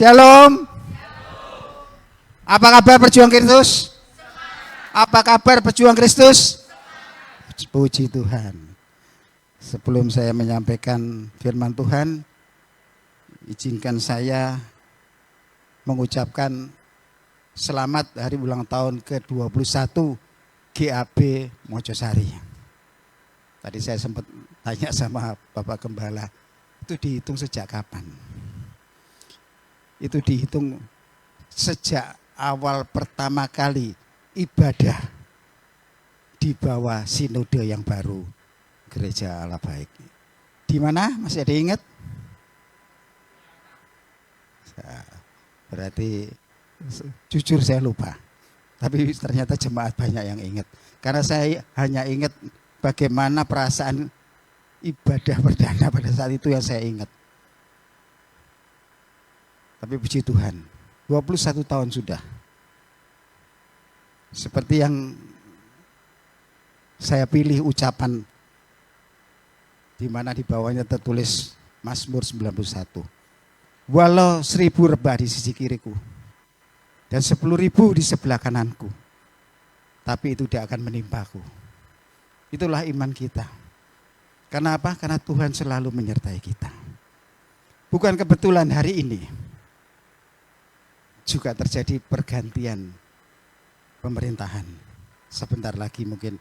Shalom. Apa kabar pejuang Kristus? Apa kabar pejuang Kristus? Puji Tuhan. Sebelum saya menyampaikan firman Tuhan, izinkan saya mengucapkan selamat hari ulang tahun ke-21 GAB Mojosari. Tadi saya sempat tanya sama Bapak Gembala, itu dihitung sejak kapan? Itu dihitung sejak awal pertama kali ibadah di bawah sinode yang baru Gereja Allah Baik. Di mana? Masih ada ingat? Berarti jujur saya lupa. Tapi ternyata jemaat banyak yang ingat. Karena saya hanya ingat bagaimana perasaan ibadah perdana pada saat itu yang saya ingat. Tapi puji Tuhan, 21 tahun sudah. Seperti yang saya pilih ucapan di mana di bawahnya tertulis Mazmur 91. Walau 1000 rebah di sisi kiriku dan 10.000 di sebelah kananku, tapi itu tidak akan menimpaku. Itulah iman kita. Karena apa? Karena Tuhan selalu menyertai kita. Bukan kebetulan hari ini juga terjadi pergantian pemerintahan. Sebentar lagi mungkin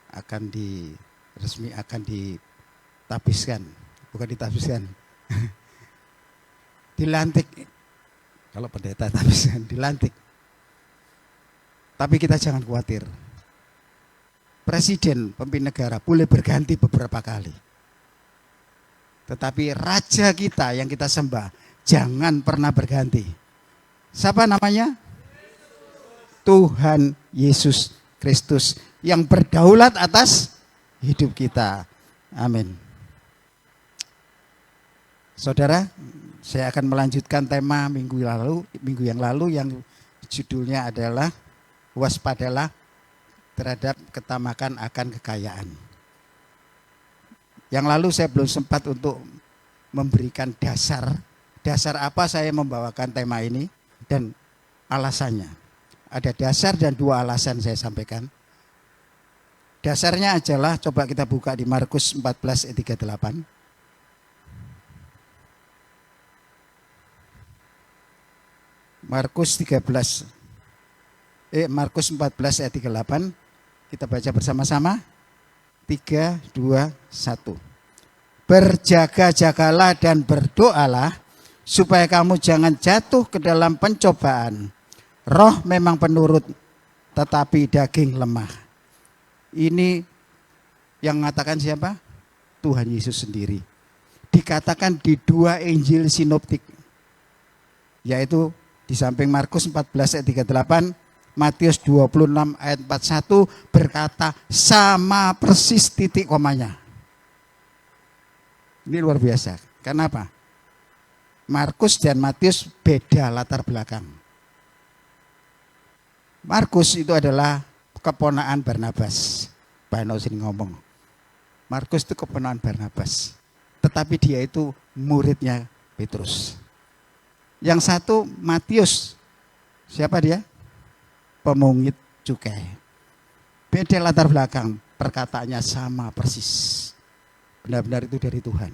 akan ditabiskan, bukan ditabiskan, dilantik. Kalau pendeta tabiskan, dilantik. Tapi kita jangan khawatir. Presiden, pemimpin negara boleh berganti beberapa kali. Tetapi raja kita yang kita sembah jangan pernah berganti. Siapa namanya? Tuhan Yesus Kristus yang berdaulat atas hidup kita. Amin. Saudara, saya akan melanjutkan tema minggu yang lalu yang judulnya adalah waspadalah terhadap ketamakan akan kekayaan. Yang lalu saya belum sempat untuk memberikan dasar apa saya membawakan tema ini dan alasannya. Ada dasar dan dua alasan saya sampaikan. Dasarnya adalah, coba kita buka di Markus 14 ayat 38. Markus 14 ayat 38. Kita baca bersama-sama. 3, 2, 1. Berjaga-jagalah dan berdoalah supaya kamu jangan jatuh ke dalam pencobaan. Roh memang penurut, tetapi daging lemah. Ini yang mengatakan siapa? Tuhan Yesus sendiri. Dikatakan di dua Injil sinoptik, yaitu di samping Markus 14 ayat 38, Matius 26 ayat 41 berkata sama persis titik komanya. Ini luar biasa. Kenapa? Markus dan Matius beda latar belakang. Markus itu adalah keponakan Barnabas. Pak Nosin ngomong. Markus itu keponakan Barnabas. Tetapi dia itu muridnya Petrus. Yang satu Matius. Siapa dia? Pemungut cukai. Beda latar belakang. Perkataannya sama persis. Benar-benar itu dari Tuhan.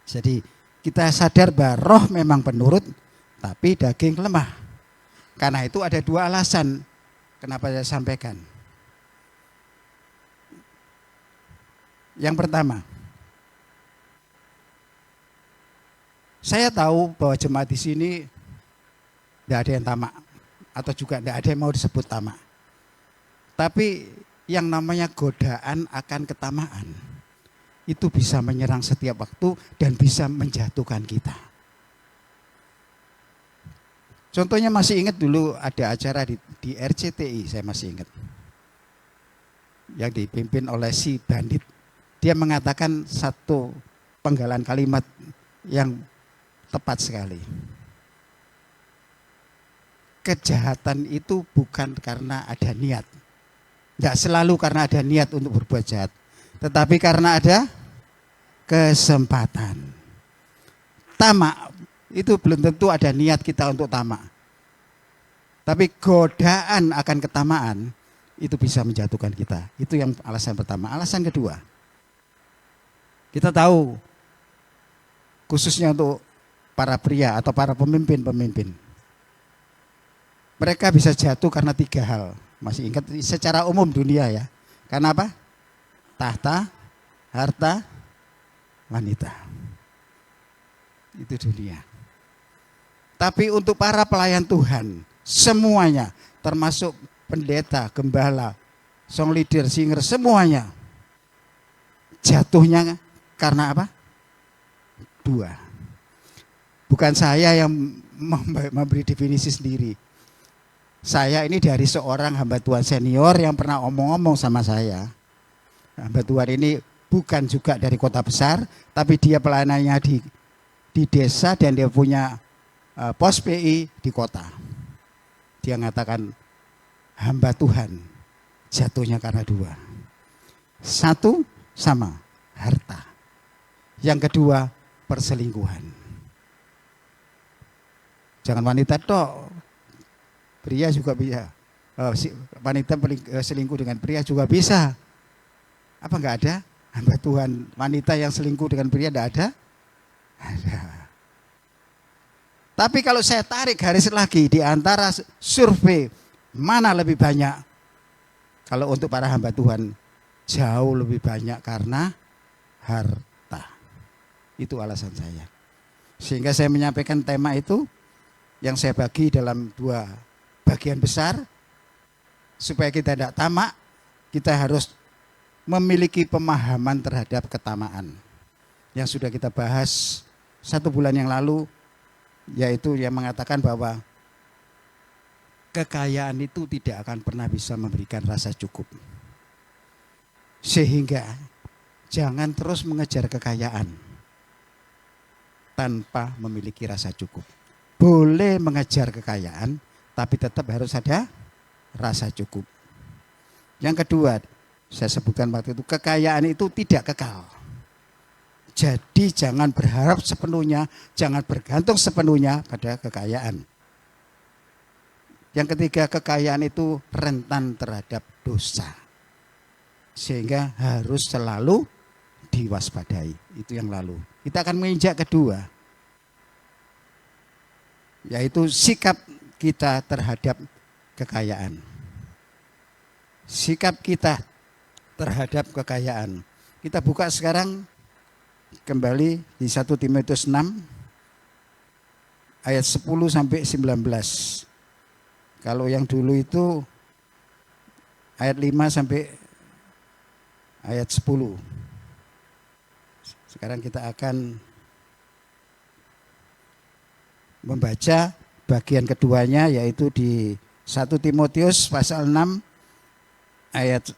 Jadi kita sadar bahwa roh memang penurut, tapi daging lemah. Karena itu ada dua alasan kenapa saya sampaikan. Yang pertama, saya tahu bahwa jemaat di sini tidak ada yang tamak, atau juga tidak ada yang mau disebut tamak. Tapi yang namanya godaan akan ketamaan itu bisa menyerang setiap waktu dan bisa menjatuhkan kita. Contohnya masih ingat dulu ada acara di RCTI, saya masih ingat. Yang dipimpin oleh si bandit. Dia mengatakan satu penggalan kalimat yang tepat sekali. Kejahatan itu bukan karena ada niat. Tidak selalu karena ada niat untuk berbuat jahat. Tetapi karena ada kesempatan. Tamak itu belum tentu ada niat kita untuk tamak. Tapi godaan akan ketamaan itu bisa menjatuhkan kita. Itu yang alasan pertama. Alasan kedua, kita tahu khususnya untuk para pria atau para pemimpin-pemimpin, mereka bisa jatuh karena 3 hal. Masih ingat secara umum dunia ya. Karena apa? Tahta, harta, wanita. Itu dunia. Tapi untuk para pelayan Tuhan, semuanya, termasuk pendeta, gembala, song leader, singer, semuanya jatuhnya karena apa? 2. Bukan saya yang memberi definisi sendiri. Saya ini dari seorang hamba Tuhan senior yang pernah omong-omong sama saya. Hamba Tuhan ini bukan juga dari kota besar, tapi dia pelayanannya di desa dan dia punya pos PI di kota. Dia mengatakan hamba Tuhan jatuhnya karena 2. 1 sama harta. Yang kedua perselingkuhan. Jangan wanita tok. Pria juga bisa. Wanita selingkuh dengan pria juga bisa. Apa enggak ada? Hamba Tuhan wanita yang selingkuh dengan pria enggak ada? Ada. Tapi kalau saya tarik garis lagi di antara survei mana lebih banyak? Kalau untuk para hamba Tuhan jauh lebih banyak karena harta. Itu alasan saya. Sehingga saya menyampaikan tema itu yang saya bagi dalam 2 bagian besar. Supaya kita tidak tamak, kita harus memiliki pemahaman terhadap ketamaan. Yang sudah kita bahas 1 bulan yang lalu, yaitu yang mengatakan bahwa kekayaan itu tidak akan pernah bisa memberikan rasa cukup. Sehingga jangan terus mengejar kekayaan tanpa memiliki rasa cukup. Boleh mengejar kekayaan, tapi tetap harus ada rasa cukup. Yang kedua, saya sebutkan waktu itu, kekayaan itu tidak kekal. Jadi jangan berharap sepenuhnya, jangan bergantung sepenuhnya pada kekayaan. Yang ketiga, kekayaan itu rentan terhadap dosa. Sehingga harus selalu diwaspadai. Itu yang lalu. Kita akan menginjak kedua, yaitu sikap kita terhadap kekayaan. Sikap kita terhadap kekayaan. Kita buka sekarang kembali di 1 Timotius 6 ayat 10 sampai 19. Kalau yang dulu itu ayat 5 sampai ayat 10. Sekarang kita akan membaca bagian keduanya, yaitu di 1 Timotius pasal 6 ayat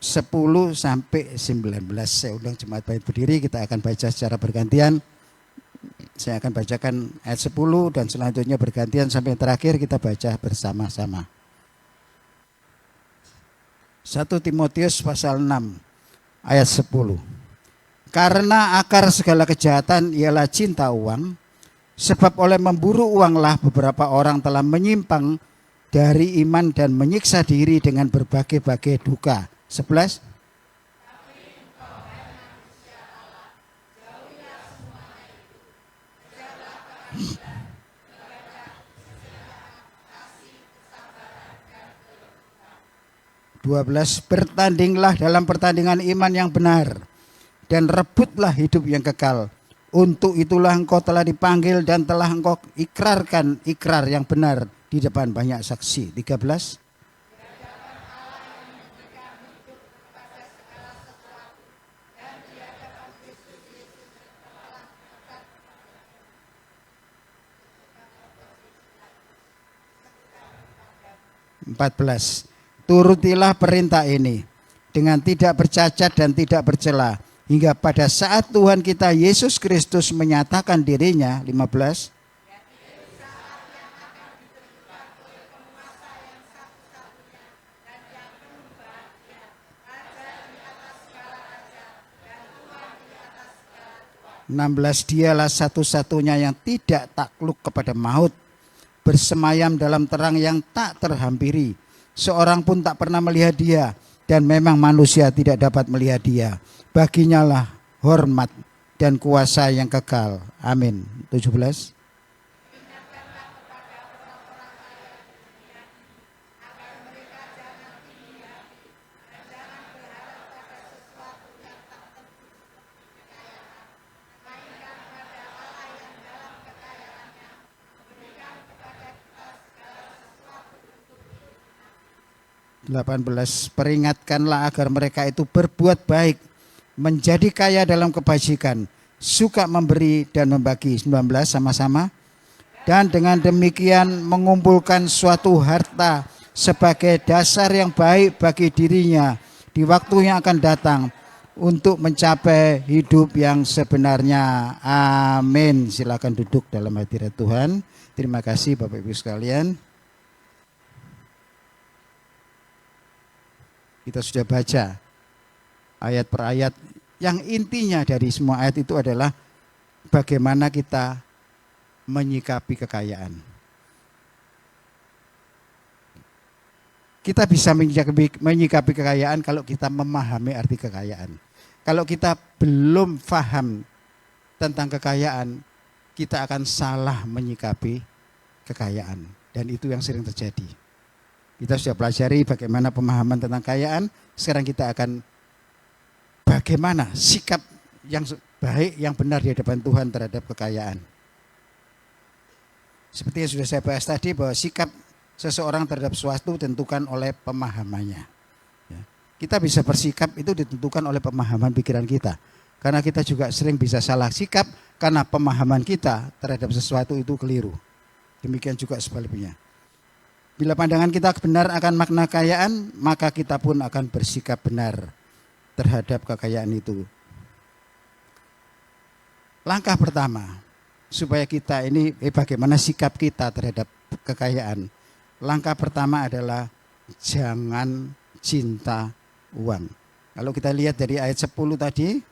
10 sampai 19. Saya undang jemaat baik berdiri, kita akan baca secara bergantian. Saya akan bacakan ayat 10 dan selanjutnya bergantian sampai terakhir kita baca bersama-sama. 1 Timotius pasal 6 ayat 10. Karena akar segala kejahatan ialah cinta uang. Sebab oleh memburu uanglah beberapa orang telah menyimpang dari iman dan menyiksa diri dengan berbagai-bagai duka. 11. Bertandinglah dalam pertandingan iman yang benar dan rebutlah hidup yang kekal. Untuk itulah engkau telah dipanggil dan telah engkau ikrarkan ikrar yang benar di depan banyak saksi. 13. Turutilah perintah ini dengan tidak bercacat dan tidak bercela, hingga pada saat Tuhan kita Yesus Kristus menyatakan dirinya. 15. 16, dialah satu-satunya yang tidak takluk kepada maut, bersemayam dalam terang yang tak terhampiri. Seorang pun tak pernah melihat dia, dan memang manusia tidak dapat melihat dia. Baginya lah hormat dan kuasa yang kekal. Amin. 17. Peringatkanlah agar mereka itu berbuat baik, menjadi kaya dalam kebajikan, suka memberi dan membagi. 19 sama-sama. Dan dengan demikian mengumpulkan suatu harta sebagai dasar yang baik bagi dirinya di waktu yang akan datang untuk mencapai hidup yang sebenarnya. Amin. Silakan duduk dalam hadirat Tuhan. Terima kasih Bapak Ibu sekalian. Kita sudah baca ayat per ayat, yang intinya dari semua ayat itu adalah bagaimana kita menyikapi kekayaan. Kita bisa menyikapi kekayaan kalau kita memahami arti kekayaan. Kalau kita belum paham tentang kekayaan, kita akan salah menyikapi kekayaan. Dan itu yang sering terjadi. Kita sudah pelajari bagaimana pemahaman tentang kekayaan. Sekarang kita akan bagaimana sikap yang baik, yang benar di hadapan Tuhan terhadap kekayaan. Seperti yang sudah saya bahas tadi, bahwa sikap seseorang terhadap sesuatu ditentukan oleh pemahamannya. Kita bisa bersikap itu ditentukan oleh pemahaman pikiran kita. Karena kita juga sering bisa salah sikap karena pemahaman kita terhadap sesuatu itu keliru. Demikian juga sebaliknya. Bila pandangan kita benar akan makna kekayaan, maka kita pun akan bersikap benar terhadap kekayaan itu. Langkah pertama, supaya kita ini bagaimana sikap kita terhadap kekayaan. Langkah pertama adalah jangan cinta uang. Kalau kita lihat dari ayat 10 tadi,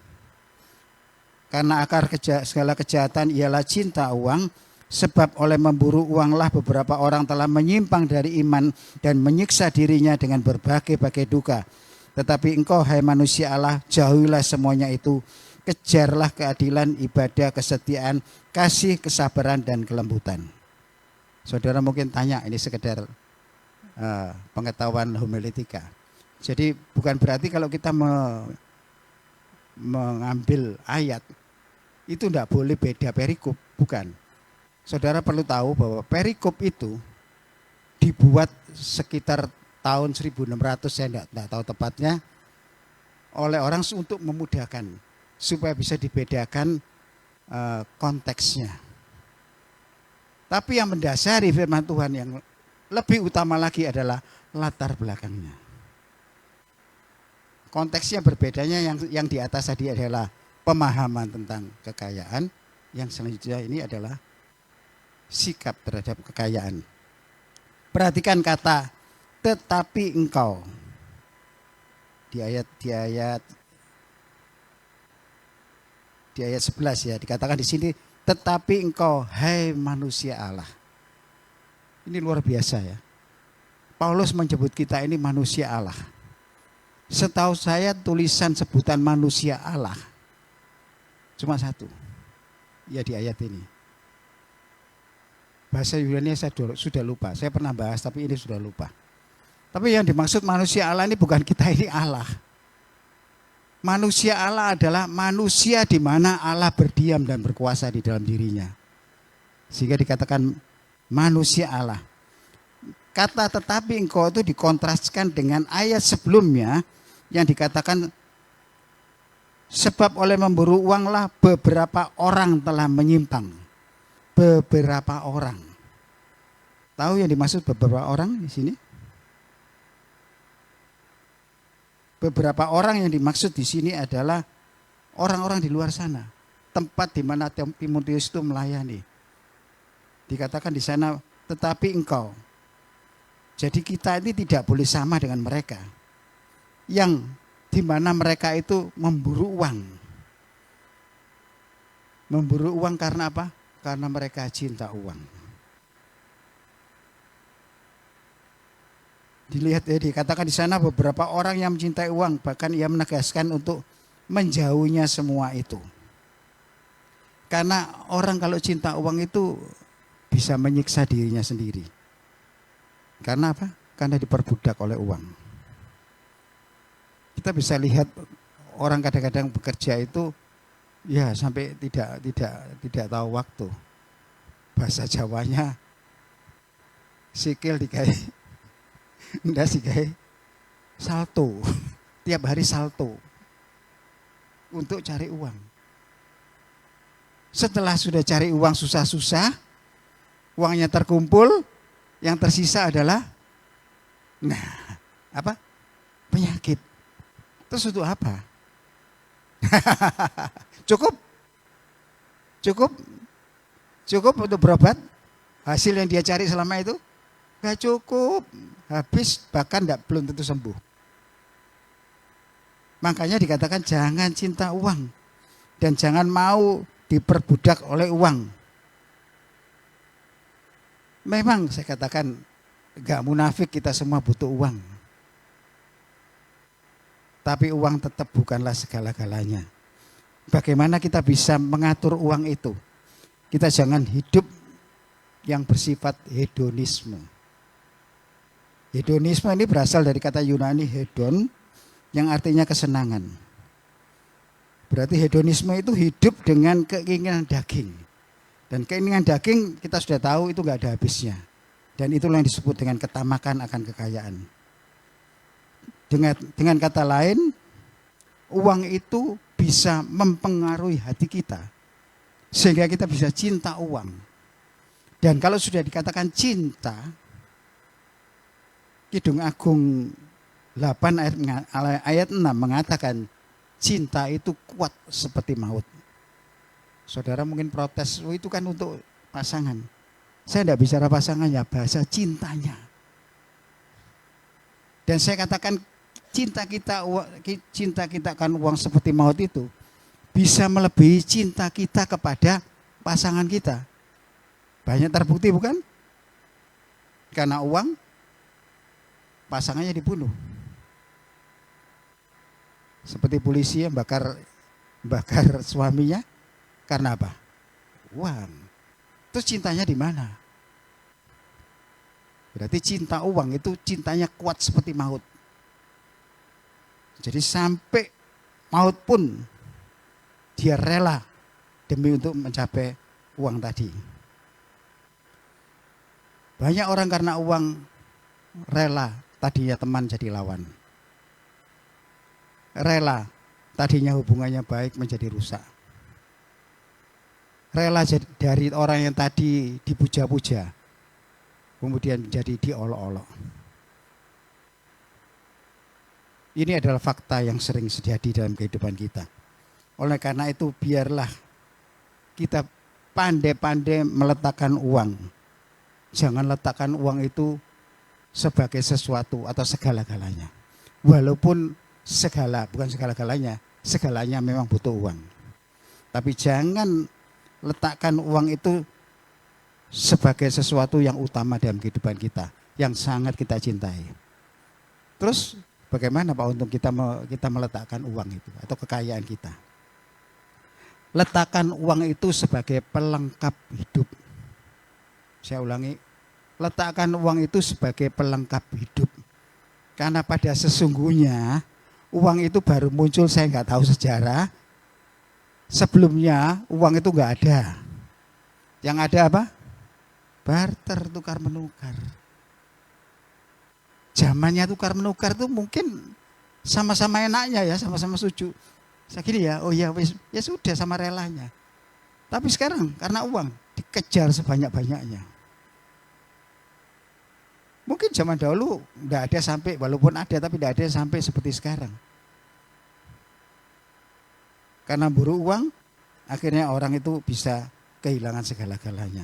karena akar segala kejahatan ialah cinta uang, sebab oleh memburu uanglah beberapa orang telah menyimpang dari iman dan menyiksa dirinya dengan berbagai-bagai duka. Tetapi engkau, hai manusia Allah, jauhilah semuanya itu. Kejarlah keadilan, ibadah, kesetiaan, kasih, kesabaran, dan kelembutan. Saudara mungkin tanya, ini sekedar pengetahuan homiletika. Jadi bukan berarti kalau kita mengambil ayat, itu tidak boleh beda perikop, bukan. Saudara perlu tahu bahwa perikop itu dibuat sekitar tahun 1600, saya tidak tahu tepatnya, oleh orang untuk memudahkan, supaya bisa dibedakan konteksnya. Tapi yang mendasari firman Tuhan yang lebih utama lagi adalah latar belakangnya. Konteksnya berbedanya, yang di atas tadi adalah pemahaman tentang kekayaan, yang selanjutnya ini adalah sikap terhadap kekayaan. Perhatikan kata tetapi engkau di ayat 11 ya, dikatakan di sini tetapi engkau, hai manusia Allah. Ini luar biasa ya. Paulus menyebut kita ini manusia Allah. Setahu saya tulisan sebutan manusia Allah cuma satu, ya di ayat ini. Bahasa Yunani saya sudah lupa, saya pernah bahas tapi ini sudah lupa. Tapi yang dimaksud manusia Allah ini bukan kita ini Allah. Manusia Allah adalah manusia di mana Allah berdiam dan berkuasa di dalam dirinya. Sehingga dikatakan manusia Allah. Kata tetapi engkau itu dikontraskan dengan ayat sebelumnya yang dikatakan sebab oleh memburu uanglah beberapa orang telah menyimpang. Beberapa orang. Tahu yang dimaksud beberapa orang di sini? Beberapa orang yang dimaksud di sini adalah orang-orang di luar sana, tempat di mana Timotius itu melayani. Dikatakan di sana, tetapi engkau. Jadi kita ini tidak boleh sama dengan mereka, yang di mana mereka itu memburu uang. Memburu uang karena apa? Karena mereka cinta uang. Dilihat ya, dikatakan di sana beberapa orang yang mencintai uang, bahkan ia menegaskan untuk menjauhinya semua itu. Karena orang kalau cinta uang itu bisa menyiksa dirinya sendiri. Karena apa? Karena diperbudak oleh uang. Kita bisa lihat orang kadang-kadang bekerja itu ya sampai tidak tahu waktu. Bahasa Jawanya sikil digawe ndak sih guys, salto. Tiap hari salto untuk cari uang. Setelah sudah cari uang susah-susah, uangnya terkumpul, yang tersisa adalah apa? Penyakit. Terus untuk apa? Cukup? Cukup untuk berobat? Hasil yang dia cari selama itu? Gak cukup. Habis, bahkan belum tentu sembuh. Makanya dikatakan jangan cinta uang. Dan jangan mau diperbudak oleh uang. Memang saya katakan gak munafik, kita semua butuh uang. Tapi uang tetap bukanlah segala-galanya. Bagaimana kita bisa mengatur uang itu? Kita jangan hidup yang bersifat hedonisme. Hedonisme ini berasal dari kata Yunani hedon, yang artinya kesenangan. Berarti hedonisme itu hidup dengan keinginan daging. Dan keinginan daging kita sudah tahu itu gak ada habisnya. Dan itulah yang disebut dengan ketamakan akan kekayaan. Dengan kata lain, uang itu bisa mempengaruhi hati kita. Sehingga kita bisa cinta uang. Dan kalau sudah dikatakan cinta, Kidung Agung 8 ayat 6 mengatakan cinta itu kuat seperti maut. Saudara mungkin protes, itu kan untuk pasangan. Saya tidak bicara pasangannya, bahasa cintanya. Dan saya katakan cinta kita kan uang seperti maut itu bisa melebihi cinta kita kepada pasangan kita. Banyak terbukti bukan? Karena uang pasangannya dibunuh. Seperti polisi yang bakar suaminya karena apa? Uang. Terus cintanya di mana? Berarti cinta uang itu cintanya kuat seperti maut. Jadi sampai maut pun dia rela demi untuk mencapai uang tadi. Banyak orang karena uang rela tadinya teman jadi lawan. Rela tadinya hubungannya baik menjadi rusak. Rela dari orang yang tadi dipuja-puja kemudian menjadi diolok-olok. Ini adalah fakta yang sering terjadi dalam kehidupan kita. Oleh karena itu biarlah kita pandai-pandai meletakkan uang. Jangan letakkan uang itu sebagai sesuatu atau segala-galanya. Walaupun bukan segala-galanya, segalanya memang butuh uang. Tapi jangan letakkan uang itu sebagai sesuatu yang utama dalam kehidupan kita, yang sangat kita cintai. Terus bagaimana Pak untuk kita meletakkan uang itu atau kekayaan kita? Letakkan uang itu sebagai pelengkap hidup. Saya ulangi, letakkan uang itu sebagai pelengkap hidup. Karena pada sesungguhnya uang itu baru muncul, saya nggak tahu sejarah. Sebelumnya uang itu nggak ada. Yang ada apa? Barter, tukar menukar. Zamannya tukar menukar itu mungkin sama-sama enaknya ya, sama-sama setuju. Saya gini ya, oh ya sudah sama relanya. Tapi sekarang karena uang dikejar sebanyak-banyaknya. Mungkin zaman dahulu tidak ada sampai, walaupun ada tapi tidak ada sampai seperti sekarang. Karena buru uang, akhirnya orang itu bisa kehilangan segala-galanya.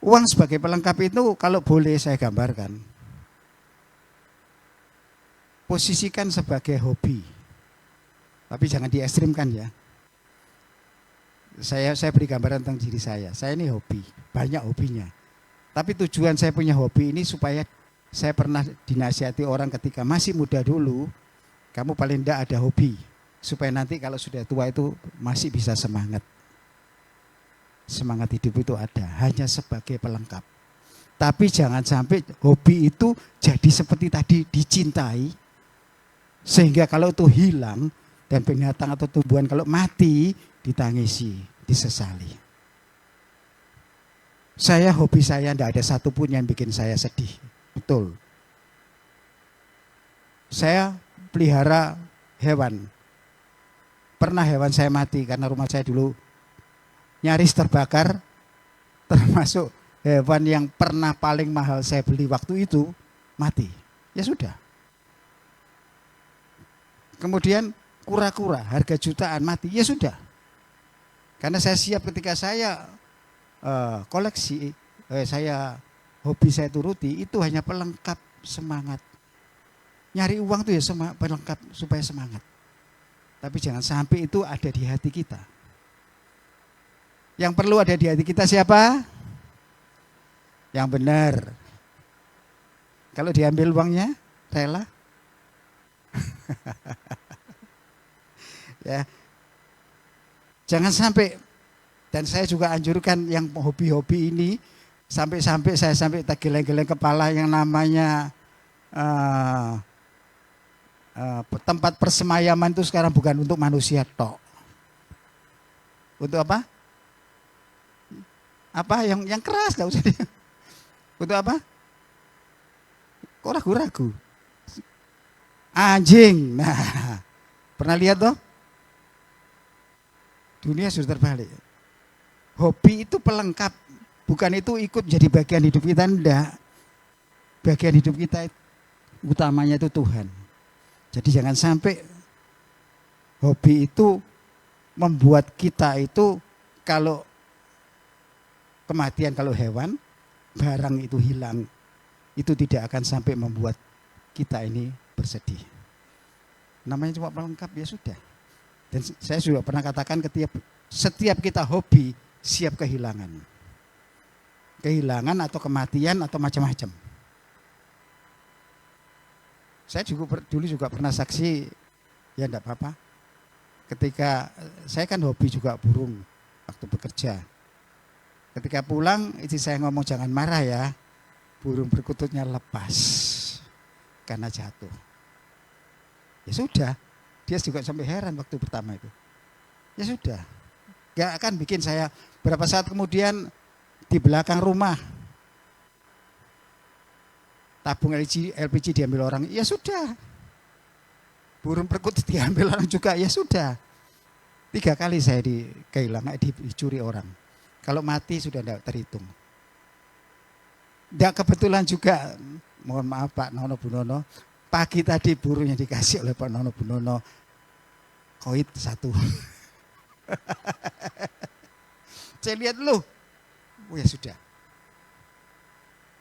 Uang sebagai pelengkap itu kalau boleh saya gambarkan, posisikan sebagai hobi. Tapi jangan diekstrimkan ya. Saya beri gambaran tentang diri saya. Saya ini hobi, banyak hobinya. Tapi tujuan saya punya hobi ini supaya saya pernah dinasihati orang ketika masih muda dulu, kamu paling tidak ada hobi. Supaya nanti kalau sudah tua itu masih bisa semangat. Semangat hidup itu ada, hanya sebagai pelengkap. Tapi jangan sampai hobi itu jadi seperti tadi, dicintai. Sehingga kalau itu hilang, dan binatang atau tumbuhan kalau mati, ditangisi, disesali. Hobi saya tidak ada satupun yang bikin saya sedih. Betul. Saya pelihara hewan. Pernah hewan saya mati karena rumah saya dulu nyaris terbakar. Termasuk hewan yang pernah paling mahal saya beli waktu itu mati. Ya sudah. Kemudian kura-kura harga jutaan mati. Ya sudah. Karena saya siap ketika saya koleksi, hobi saya turuti, itu hanya pelengkap semangat. Nyari uang itu ya pelengkap supaya semangat. Tapi jangan sampai itu ada di hati kita. Yang perlu ada di hati kita siapa? Yang benar. Kalau diambil uangnya, rela? Ya. Jangan sampai. Dan saya juga anjurkan yang hobi-hobi ini, sampai-sampai saya tak geleng-geleng kepala yang namanya tempat persemayaman itu sekarang bukan untuk manusia tok. Untuk apa? Apa yang keras gak usah. Untuk apa? Kok ragu-ragu? Anjing. Nah, pernah lihat toh? Dunia sudah terbalik. Hobi itu pelengkap, bukan itu ikut jadi bagian hidup kita, enggak. Bagian hidup kita utamanya itu Tuhan. Jadi jangan sampai hobi itu membuat kita itu kalau kematian, kalau hewan, barang itu hilang, itu tidak akan sampai membuat kita ini bersedih. Namanya cuma pelengkap, ya sudah. Dan saya juga pernah katakan setiap kita hobi, siap kehilangan. Kehilangan atau kematian atau macam-macam. Saya dulu juga pernah saksi, ya enggak apa-apa. Ketika saya kan hobi juga burung waktu bekerja. Ketika pulang, istri saya ngomong jangan marah ya, burung perkututnya lepas karena jatuh. Ya sudah, dia juga sampai heran waktu pertama itu. Ya sudah, gak akan bikin saya. Berapa saat kemudian di belakang rumah tabung LPG diambil orang, ya sudah. Burung perkutut diambil orang juga, ya sudah. 3 kali saya kehilangan, dicuri orang. Kalau mati sudah tidak terhitung. Tidak kebetulan juga, mohon maaf Pak Nono Bu Nono, pagi tadi burung yang dikasih oleh Pak Nono Bu Nono, koit 1. Saya lihat loh, oh ya sudah.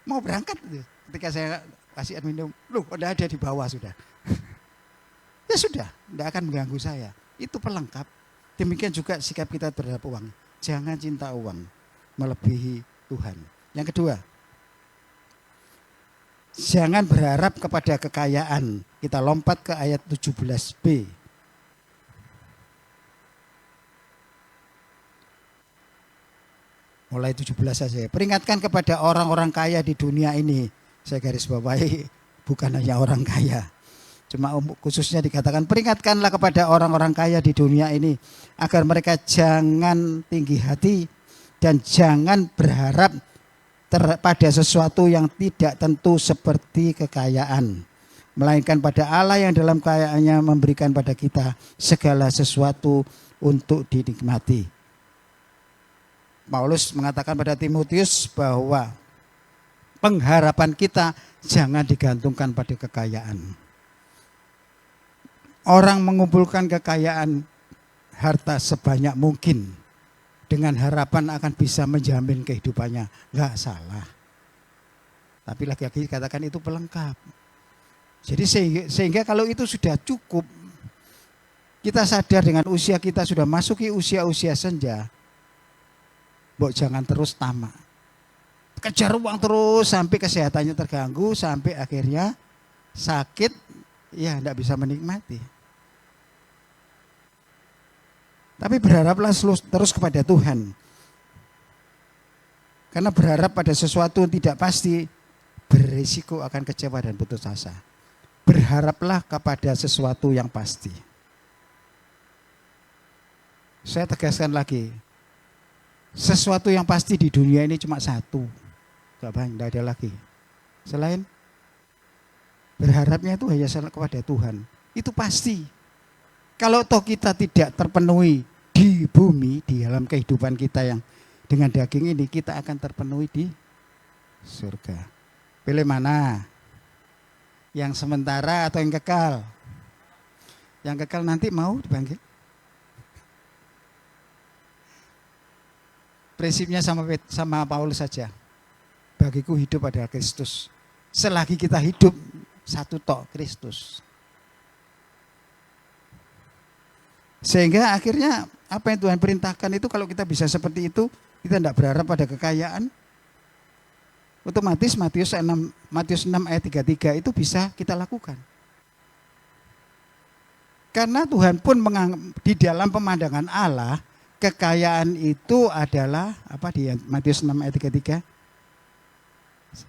Mau berangkat ketika saya kasih minum, loh udah ada di bawah sudah. Ya sudah, tidak akan mengganggu saya. Itu pelengkap. Demikian juga sikap kita terhadap uang. Jangan cinta uang melebihi Tuhan. Yang kedua, jangan berharap kepada kekayaan. Kita lompat ke ayat 17b. Mulai 17 saja. Peringatkan kepada orang-orang kaya di dunia ini. Saya garis bawahi, bukan hanya orang kaya. Cuma khususnya dikatakan peringatkanlah kepada orang-orang kaya di dunia ini agar mereka jangan tinggi hati dan jangan berharap pada sesuatu yang tidak tentu seperti kekayaan, melainkan pada Allah yang dalam kekayaannya memberikan pada kita segala sesuatu untuk dinikmati. Paulus mengatakan pada Timotius bahwa pengharapan kita jangan digantungkan pada kekayaan. Orang mengumpulkan kekayaan harta sebanyak mungkin dengan harapan akan bisa menjamin kehidupannya. Enggak salah. Tapi lagi-lagi katakan itu pelengkap. Jadi sehingga kalau itu sudah cukup, kita sadar dengan usia kita sudah masuki usia-usia senja, mbok jangan terus tamak. Kejar uang terus sampai kesehatannya terganggu, sampai akhirnya sakit, ya tidak bisa menikmati. Tapi berharaplah terus kepada Tuhan. Karena berharap pada sesuatu yang tidak pasti berisiko akan kecewa dan putus asa. Berharaplah kepada sesuatu yang pasti. Saya tegaskan lagi, sesuatu yang pasti di dunia ini cuma satu, tidak ada lagi. Selain berharapnya itu hanya kepada Tuhan, itu pasti. Kalau toh kita tidak terpenuhi di bumi, di dalam kehidupan kita yang dengan daging ini, kita akan terpenuhi di surga. Pilih mana? Yang sementara atau yang kekal? Yang kekal nanti mau dipanggil? Prinsipnya sama Paulus saja. Bagiku hidup adalah Kristus. Selagi kita hidup, satu tok Kristus. Sehingga akhirnya apa yang Tuhan perintahkan itu, kalau kita bisa seperti itu, kita tidak berharap pada kekayaan. Otomatis Matius 6 ayat 33 itu bisa kita lakukan. Karena Tuhan pun di dalam pemandangan Allah, kekayaan itu adalah apa di Matius 6 ayat 33?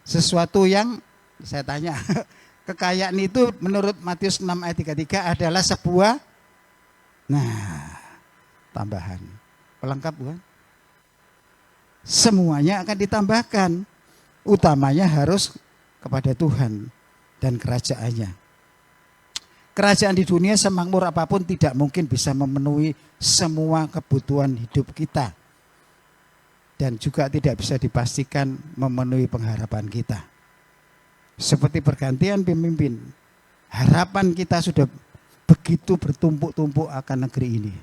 Sesuatu yang saya tanya, kekayaan itu menurut Matius 6 ayat 33 adalah sebuah tambahan. Pelengkap bukan? Semuanya akan ditambahkan. Utamanya harus kepada Tuhan dan kerajaannya. Kerajaan di dunia semakmur apapun tidak mungkin bisa memenuhi semua kebutuhan hidup kita. Dan juga tidak bisa dipastikan memenuhi pengharapan kita. Seperti pergantian pemimpin, harapan kita sudah begitu bertumpuk-tumpuk akan negeri ini.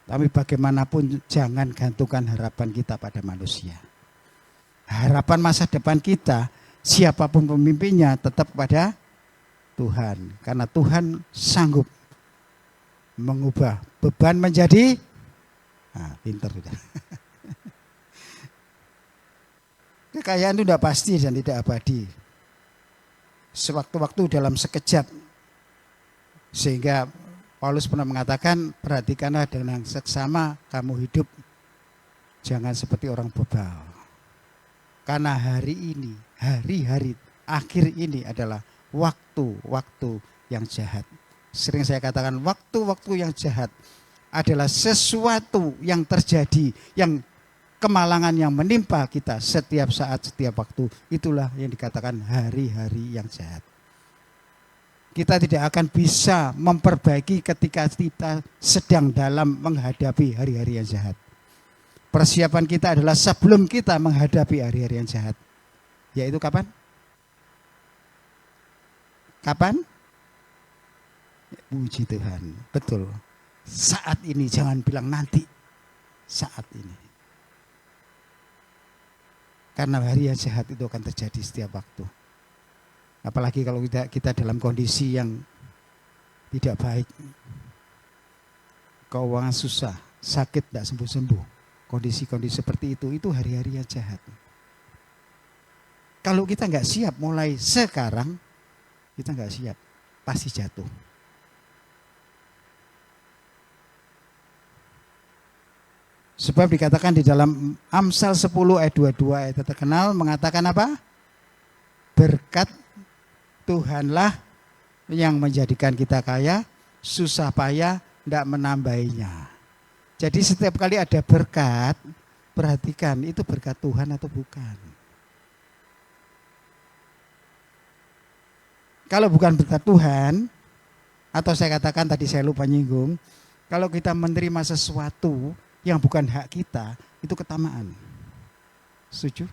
Tapi bagaimanapun jangan gantungkan harapan kita pada manusia. Harapan masa depan kita, siapapun pemimpinnya, tetap pada Tuhan. Karena Tuhan sanggup mengubah beban menjadi pinter sudah. Kekayaan itu tidak pasti dan tidak abadi. Sewaktu-waktu dalam sekejap. Sehingga Paulus pernah mengatakan, perhatikanlah dengan seksama kamu hidup, jangan seperti orang bebal. Karena hari ini, hari-hari akhir ini adalah waktu-waktu yang jahat. Sering saya katakan waktu-waktu yang jahat adalah sesuatu yang terjadi, yang kemalangan yang menimpa kita setiap saat, setiap waktu. Itulah yang dikatakan hari-hari yang jahat. Kita tidak akan bisa memperbaiki ketika kita sedang dalam menghadapi hari-hari yang jahat. Persiapan kita adalah sebelum kita menghadapi hari-hari yang jahat. Yaitu kapan? Kapan? Puji Tuhan. Betul. Saat ini, jangan bilang nanti. Saat ini. Karena hari yang jahat itu akan terjadi setiap waktu. Apalagi kalau kita dalam kondisi yang tidak baik. Keuangan susah, sakit tidak sembuh-sembuh. Kondisi-kondisi seperti itu hari-hari yang jahat. Kalau kita nggak siap mulai sekarang, kita nggak siap, pasti jatuh. Sebab dikatakan di dalam Amsal 10 ayat 22 ayat terkenal mengatakan apa? Berkat Tuhanlah yang menjadikan kita kaya, susah payah tidak menambahinya. Jadi setiap kali ada berkat, perhatikan itu berkat Tuhan atau bukan. Kalau bukan berkat Tuhan, atau saya katakan tadi saya lupa nyinggung, kalau kita menerima sesuatu yang bukan hak kita, itu ketamaan. Setuju?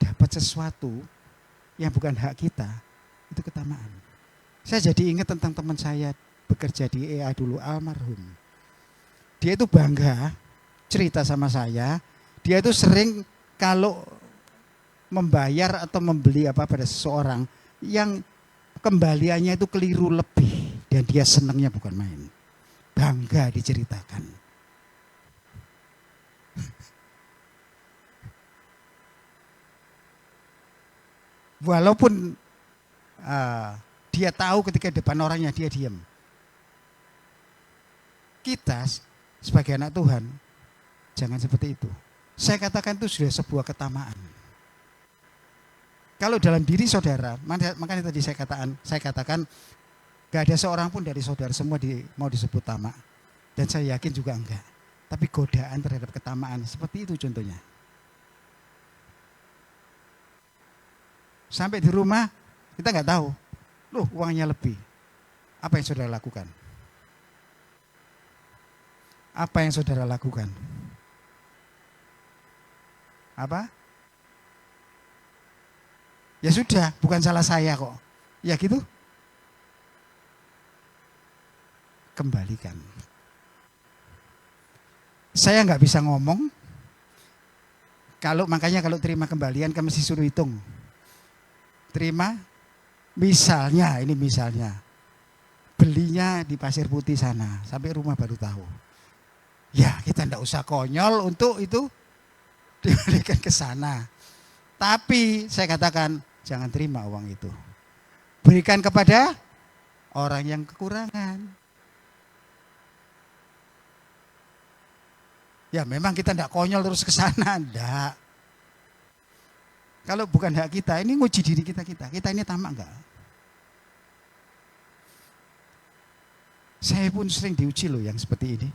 Dapat sesuatu yang bukan hak kita, itu ketamaan. Saya jadi ingat tentang teman saya bekerja di EA dulu, almarhum. Dia itu bangga cerita sama saya, dia itu sering kalau membayar atau membeli apa pada seseorang yang kembaliannya itu keliru lebih dan dia senangnya bukan main. Bangga diceritakan. Walaupun dia tahu ketika depan orangnya dia diam. Kita sebagai anak Tuhan jangan seperti itu. Saya katakan itu sudah sebuah ketamaan. Kalau dalam diri saudara, makanya tadi saya katakan gak ada seorang pun dari saudara semua mau disebut tamak. Dan saya yakin juga enggak. Tapi godaan terhadap ketamaan seperti itu contohnya. Sampai di rumah kita nggak tahu, loh uangnya lebih. Apa yang saudara lakukan? Apa yang saudara lakukan? Apa? Ya sudah, bukan salah saya kok. Ya gitu. Kembalikan. Saya nggak bisa ngomong. Makanya kalau terima kembalian kan mesti suruh hitung. Terima, misalnya belinya di Pasir Putih sana, sampai rumah baru tahu. Ya kita tidak usah konyol untuk itu dibalikan ke sana. Tapi saya katakan jangan terima uang itu. Berikan kepada orang yang kekurangan. Ya memang kita tidak konyol terus ke sana, enggak. Kalau bukan hak kita, ini nguji diri kita ini tamak enggak? Saya pun sering diuji loh yang seperti ini.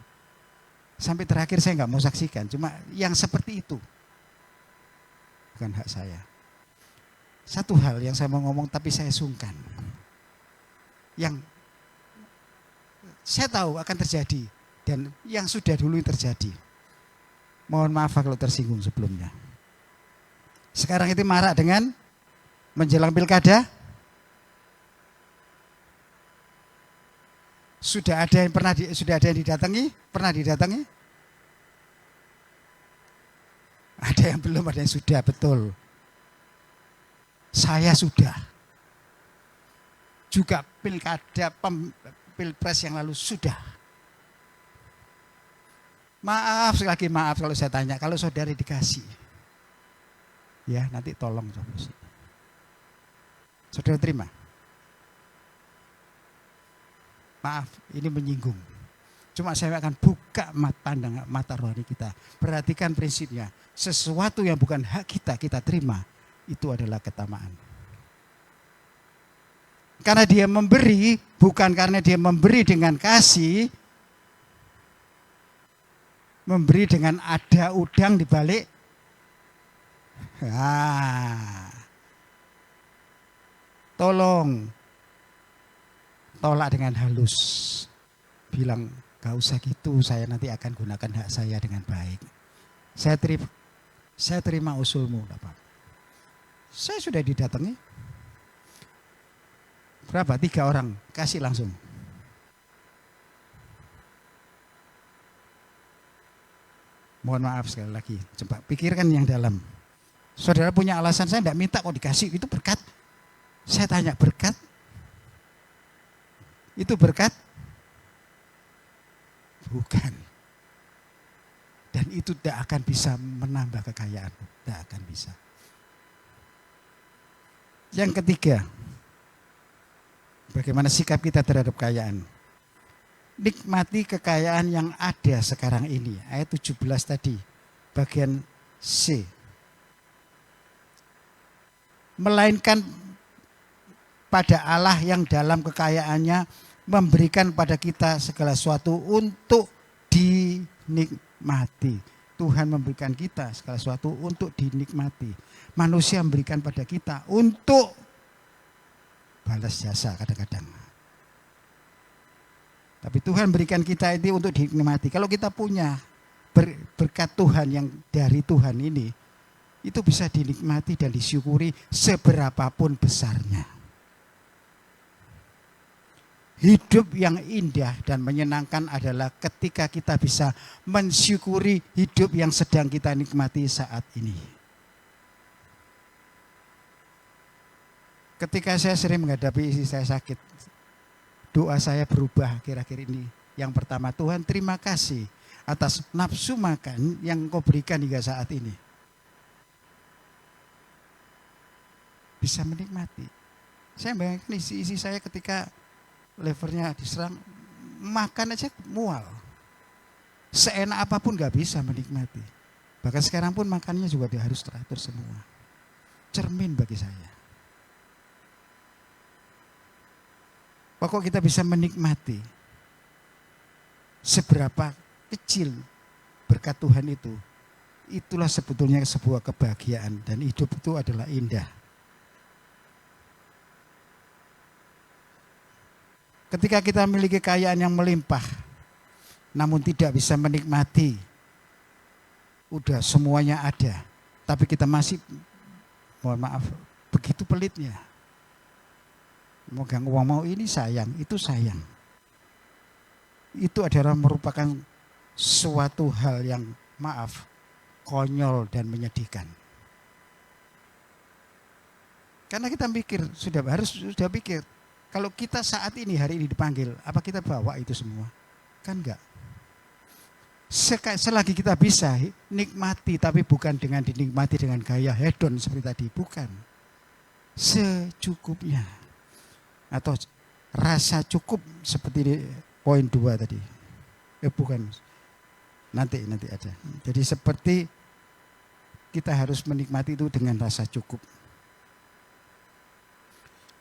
Sampai terakhir saya nggak mau saksikan, cuma yang seperti itu bukan hak saya. Satu hal yang saya mau ngomong tapi saya sungkan. Yang saya tahu akan terjadi dan yang sudah dulu terjadi. Mohon maaf kalau tersinggung sebelumnya. Sekarang itu marak dengan menjelang pilkada. Sudah ada yang didatangi? Pernah didatangi? Ada yang belum, ada yang sudah, betul. Saya sudah. Juga pilkada, pilpres yang lalu sudah. Maaf sekali lagi, maaf kalau saya tanya, kalau saudara dikasih. Ya nanti tolong solusi. Saudara terima? Maaf, ini menyinggung. Cuma saya akan buka mata rohani kita. Perhatikan prinsipnya. Sesuatu yang bukan hak kita, kita terima. Itu adalah ketamaan. Karena dia memberi, bukan karena dia memberi dengan kasih. Memberi dengan ada udang di balik. Tolong. Tolak dengan halus. Bilang, gak usah gitu, saya nanti akan gunakan hak saya dengan baik. Saya terima usulmu, Bapak. Saya sudah didatangi. Berapa? 3 orang, kasih langsung. Mohon maaf sekali lagi, coba pikirkan yang dalam. Saudara punya alasan, saya tidak minta kok dikasih, itu berkat. Saya tanya, berkat? Itu berkat? Bukan. Dan itu tidak akan bisa menambah kekayaan. Tidak akan bisa. Yang ketiga, bagaimana sikap kita terhadap kekayaan. Nikmati kekayaan yang ada sekarang ini. Ayat 17 tadi, bagian C. Melainkan pada Allah yang dalam kekayaannya memberikan pada kita segala sesuatu untuk dinikmati. Tuhan memberikan kita segala sesuatu untuk dinikmati. Manusia memberikan pada kita untuk balas jasa kadang-kadang. Tapi Tuhan berikan kita ini untuk dinikmati. Kalau kita punya berkat Tuhan yang dari Tuhan ini, itu bisa dinikmati dan disyukuri seberapapun besarnya. Hidup yang indah dan menyenangkan adalah ketika kita bisa mensyukuri hidup yang sedang kita nikmati saat ini. Ketika saya sering menghadapi istri saya sakit, doa saya berubah akhir-akhir ini. Yang pertama, Tuhan terima kasih atas nafsu makan yang Engkau berikan hingga saat ini. bisa menikmati. Saya bayangkan isi saya ketika levernya diserang, makan aja mual. Seenak apapun gak bisa menikmati. Bahkan sekarang pun makannya juga harus teratur semua. Cermin bagi saya. Pokok kita bisa menikmati seberapa kecil berkat Tuhan itu. Itulah sebetulnya sebuah kebahagiaan dan hidup itu adalah indah. Ketika kita memiliki kekayaan yang melimpah, namun tidak bisa menikmati, udah semuanya ada, tapi kita masih, mohon maaf, begitu pelitnya. Megang uang mau ini sayang, itu sayang. Itu adalah merupakan suatu hal yang, maaf, konyol dan menyedihkan. Karena kita pikir, sudah pikir, kalau kita saat ini, hari ini dipanggil, apa kita bawa itu semua? Kan enggak. Selagi kita bisa nikmati, tapi bukan dengan dinikmati dengan gaya hedon seperti tadi, bukan. Secukupnya. Atau rasa cukup seperti di poin 2 tadi. Bukan. Nanti ada. Jadi seperti kita harus menikmati itu dengan rasa cukup.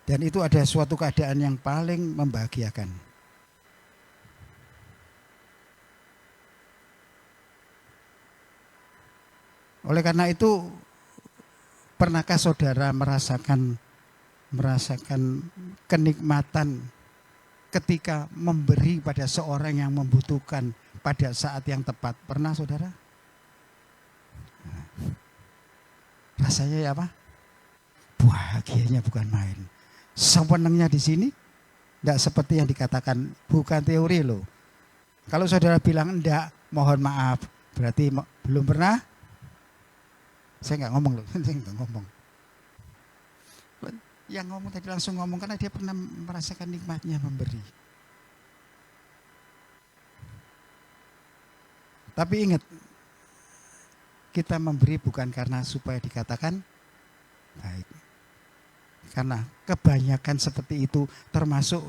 Dan itu ada suatu keadaan yang paling membahagiakan. Oleh karena itu, pernahkah saudara merasakan kenikmatan ketika memberi pada seorang yang membutuhkan pada saat yang tepat? Pernah saudara? Rasanya ya apa? Bahagianya bukan main. Sewenangnya di sini tidak seperti yang dikatakan, bukan teori loh. Kalau saudara bilang enggak, mohon maaf, berarti belum pernah. Saya nggak ngomong loh, saya nggak ngomong. Yang ngomong tadi langsung ngomong karena dia pernah merasakan nikmatnya memberi. Tapi ingat, kita memberi bukan karena supaya dikatakan baik. Karena kebanyakan seperti itu, termasuk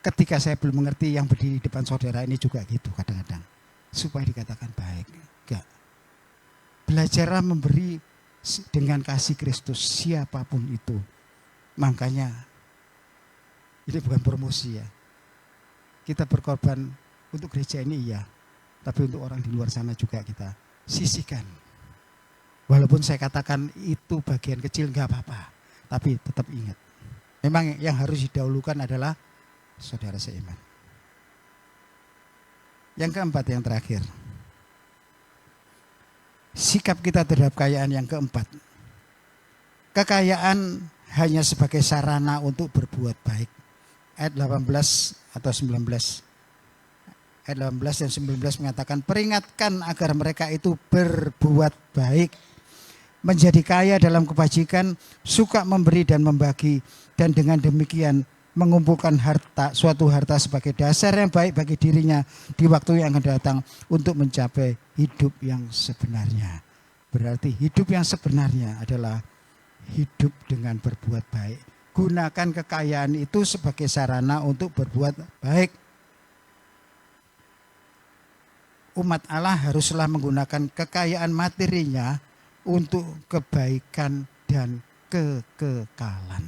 ketika saya belum mengerti yang berdiri di depan saudara ini juga gitu kadang-kadang. Supaya dikatakan baik. Enggak. Belajarlah memberi dengan kasih Kristus siapapun itu. Makanya ini bukan promosi ya. Kita berkorban untuk gereja ini iya. Tapi untuk orang di luar sana juga kita sisihkan. Walaupun saya katakan itu bagian kecil enggak apa-apa. Tapi tetap ingat, memang yang harus didahulukan adalah saudara seiman. Yang keempat, yang terakhir, sikap kita terhadap kekayaan yang keempat. Kekayaan hanya sebagai sarana untuk berbuat baik. Ayat 18 atau 19. Ayat 18 dan 19 mengatakan, peringatkan agar mereka itu berbuat baik, menjadi kaya dalam kebajikan, suka memberi dan membagi, dan dengan demikian mengumpulkan harta, suatu harta sebagai dasar yang baik bagi dirinya di waktu yang akan datang untuk mencapai hidup yang sebenarnya. Berarti hidup yang sebenarnya adalah hidup dengan berbuat baik. Gunakan kekayaan itu sebagai sarana untuk berbuat baik. Umat Allah haruslah menggunakan kekayaan materinya untuk kebaikan dan kekekalan.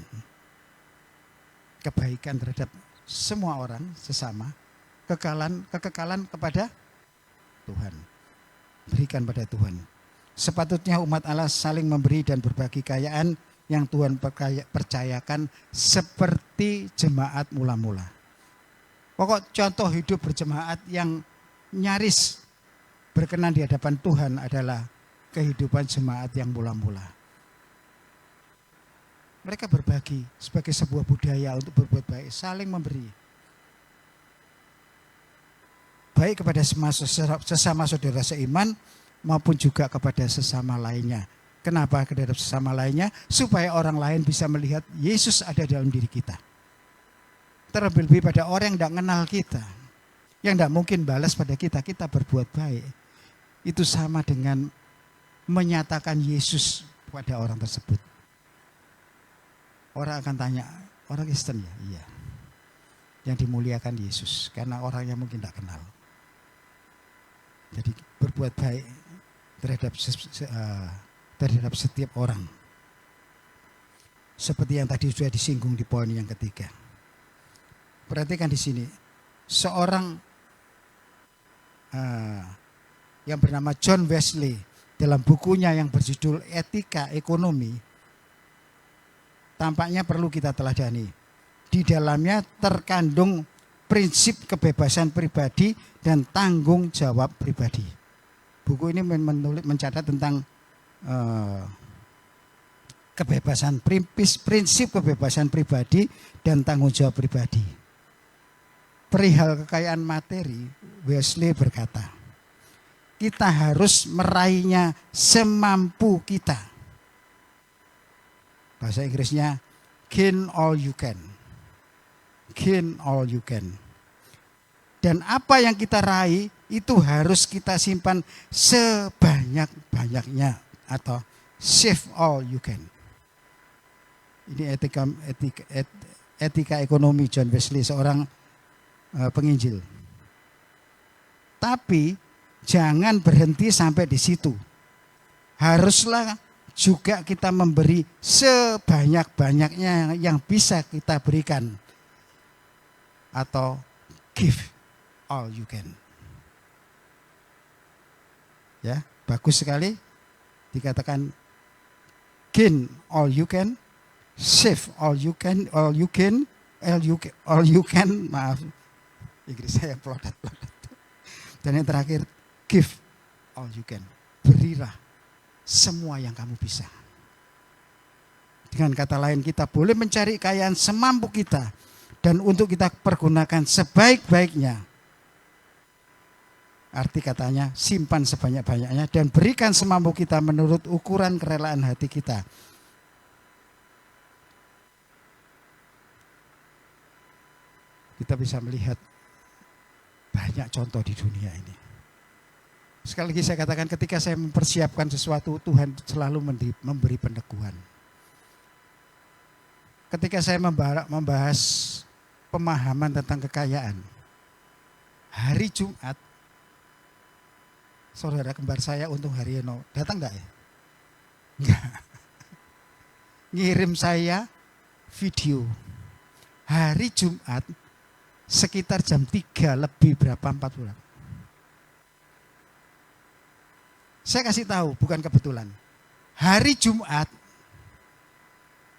Kebaikan terhadap semua orang sesama, kekekalan kepada Tuhan. Berikan pada Tuhan. Sepatutnya umat Allah saling memberi dan berbagi kekayaan yang Tuhan percayakan seperti jemaat mula-mula. Pokok contoh hidup berjemaat yang nyaris berkenan di hadapan Tuhan adalah kehidupan jemaat yang mula-mula. Mereka berbagi sebagai sebuah budaya untuk berbuat baik, saling memberi. Baik kepada sesama saudara seiman maupun juga kepada sesama lainnya. Kenapa kepada sesama lainnya? Supaya orang lain bisa melihat Yesus ada dalam diri kita. Terlebih pada orang yang tidak kenal kita, yang tidak mungkin balas pada kita, kita berbuat baik. Itu sama dengan menyatakan Yesus pada orang tersebut. Orang akan tanya, orang Kristen ya? Iya. Yang dimuliakan Yesus, karena orangnya mungkin tidak kenal. Jadi berbuat baik terhadap setiap orang. Seperti yang tadi sudah disinggung di poin yang ketiga. Perhatikan di sini, seorang yang bernama John Wesley dalam bukunya yang berjudul Etika Ekonomi, tampaknya perlu kita teladani. Di dalamnya terkandung prinsip kebebasan pribadi dan tanggung jawab pribadi. Buku ini mencatat tentang prinsip kebebasan pribadi dan tanggung jawab pribadi. Perihal kekayaan materi, Wesley berkata, kita harus meraihnya semampu kita. Bahasa Inggrisnya, gain all you can. Gain all you can. Dan apa yang kita raih itu harus kita simpan sebanyak-banyaknya, atau save all you can. Ini etika ekonomi John Wesley, seorang penginjil. Tapi jangan berhenti sampai di situ. Haruslah juga kita memberi sebanyak-banyaknya yang bisa kita berikan, atau give all you can. Ya, bagus sekali dikatakan gain all you can, save all you can, all you can, maaf, Inggris saya pelodat-pelodat. Dan yang terakhir, give all you can, berilah semua yang kamu bisa. Dengan kata lain, kita boleh mencari kekayaan semampu kita dan untuk kita pergunakan sebaik-baiknya. Arti katanya, simpan sebanyak-banyaknya dan berikan semampu kita menurut ukuran kerelaan hati kita. Kita bisa melihat banyak contoh di dunia ini. Sekali lagi saya katakan, ketika saya mempersiapkan sesuatu, Tuhan selalu memberi peneguhan. Ketika saya membahas pemahaman tentang kekayaan, hari Jumat, saudara kembar saya Untung Haryono datang enggak ya? Enggak. Ngirim saya video hari Jumat sekitar jam 3 lebih berapa 40. Saya kasih tahu, bukan kebetulan. Hari Jumat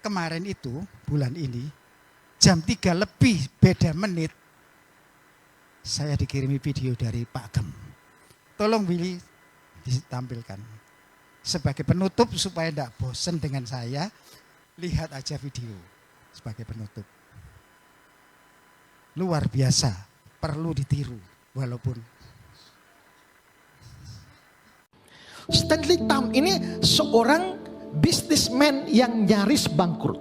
kemarin itu, bulan ini, jam 3 lebih beda menit, saya dikirimi video dari Pak Gem. Tolong Willy ditampilkan. Sebagai penutup supaya tidak bosan dengan saya, lihat aja video sebagai penutup. Luar biasa, perlu ditiru walaupun. Stanley Tam ini seorang bisnismen yang nyaris bangkrut.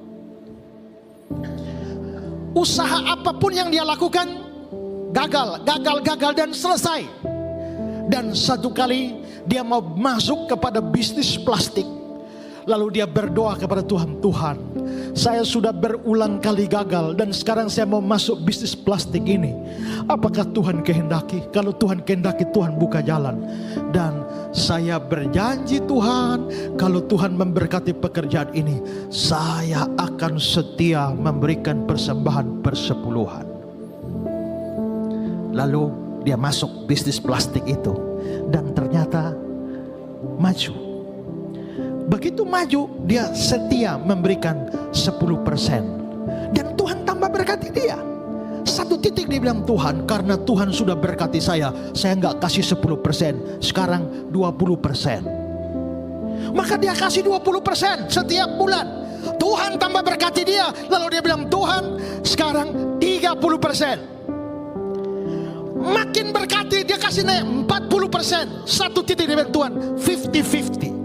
Usaha apapun yang dia lakukan gagal dan selesai. Dan satu kali dia mau masuk kepada bisnis plastik. Lalu dia berdoa kepada Tuhan, Tuhan, saya sudah berulang kali gagal dan sekarang saya mau masuk bisnis plastik ini. Apakah Tuhan kehendaki? Kalau Tuhan kehendaki, Tuhan buka jalan. Dan saya berjanji Tuhan, kalau Tuhan memberkati pekerjaan ini, saya akan setia memberikan persembahan persepuluhan. Lalu dia masuk bisnis plastik itu dan ternyata maju. Begitu maju, dia setia memberikan 10%. Dan Tuhan tambah berkati dia. Satu titik dia bilang, Tuhan, karena Tuhan sudah berkati saya nggak kasih 10%, sekarang 20%. Maka dia kasih 20% setiap bulan. Tuhan tambah berkati dia. Lalu dia bilang, Tuhan, sekarang 30%. Makin berkati, dia kasih naik 40%. Satu titik dia bilang, Tuhan, 50-50.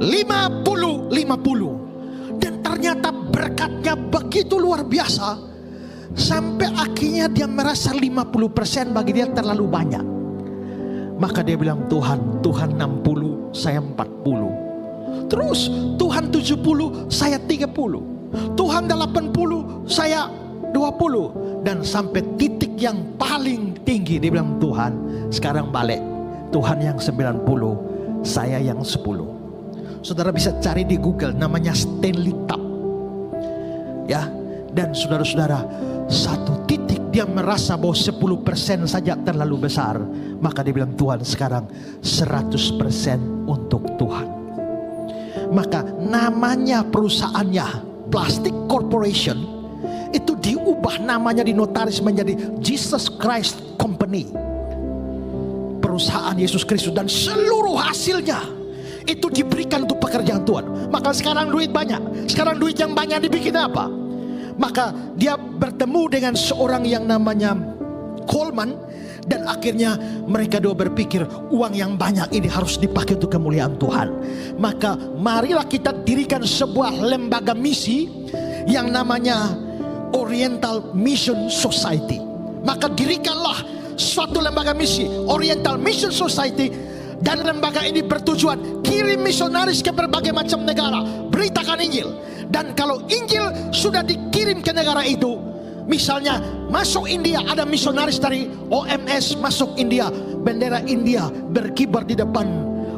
50-50. Dan ternyata berkatnya begitu luar biasa, sampai akhirnya dia merasa 50% bagi dia terlalu banyak. Maka dia bilang, Tuhan 60, saya 40. Terus Tuhan 70, saya 30. Tuhan 80, saya 20. Dan sampai titik yang paling tinggi dia bilang, Tuhan sekarang balik. Tuhan yang 90, saya yang 10. Saudara bisa cari di Google, namanya Stanley Tam. Ya, dan saudara-saudara, satu titik dia merasa bahwa 10% saja terlalu besar. Maka dia bilang, Tuhan sekarang 100% untuk Tuhan. Maka namanya perusahaannya Plastic Corporation itu diubah namanya di notaris menjadi Jesus Christ Company, perusahaan Yesus Kristus, dan seluruh hasilnya itu diberikan untuk pekerjaan Tuhan. Maka sekarang duit banyak. Sekarang duit yang banyak dibikin apa? Maka dia bertemu dengan seorang yang namanya Coleman, dan akhirnya mereka dua berpikir uang yang banyak ini harus dipakai untuk kemuliaan Tuhan. Maka marilah kita dirikan sebuah lembaga misi yang namanya Oriental Mission Society. Maka dirikanlah suatu lembaga misi Oriental Mission Society, dan lembaga ini bertujuan kirim misionaris ke berbagai macam negara, beritakan Injil. Dan kalau Injil sudah dikirim ke negara itu, misalnya masuk India, ada misionaris dari OMS masuk India, bendera India berkibar di depan